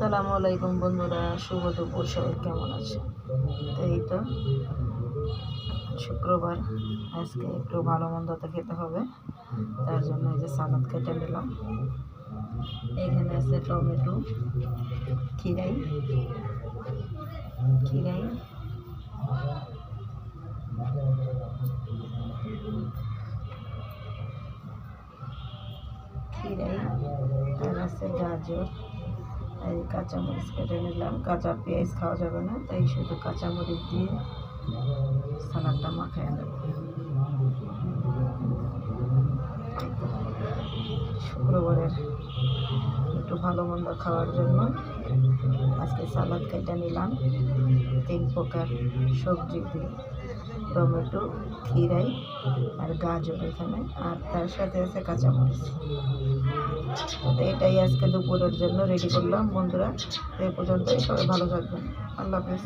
আসসালামু আলাইকুম বন্ধুরা, শুভ দুপুর। সবাই কেমন আছে? তো এই তো শুক্রবার, আজকে একটু ভালো মন্দ তো খেতে হবে। তার জন্য এই যে সালাদ কেটে নিলাম। এখানে আছে টমেটো, খিরাই খিরাই খিরাই আর আছে গাজর, এই কাঁচামরিচ কেটে নিলাম। কাঁচা পেঁয়াজ খাওয়া যাবে না, তাই শুধু কাঁচামরিচ দিয়ে সালাদটা মাখায় নেব। শুক্রবারের একটু ভালো মন্দ খাওয়ার জন্য আজকে সালাদ কেটে নিলাম 3 প্রকার সবজি দিয়ে, টমেটো, খিরাই আর গাজর এখানে, আর তার সাথে আছে কাঁচামরিচ। তো এটাই আজকে দুপুরের জন্য রেডি করলাম বন্ধুরা। এই পর্যন্তই, সবাই ভালো থাকবেন। আল্লাহ হাফেজ।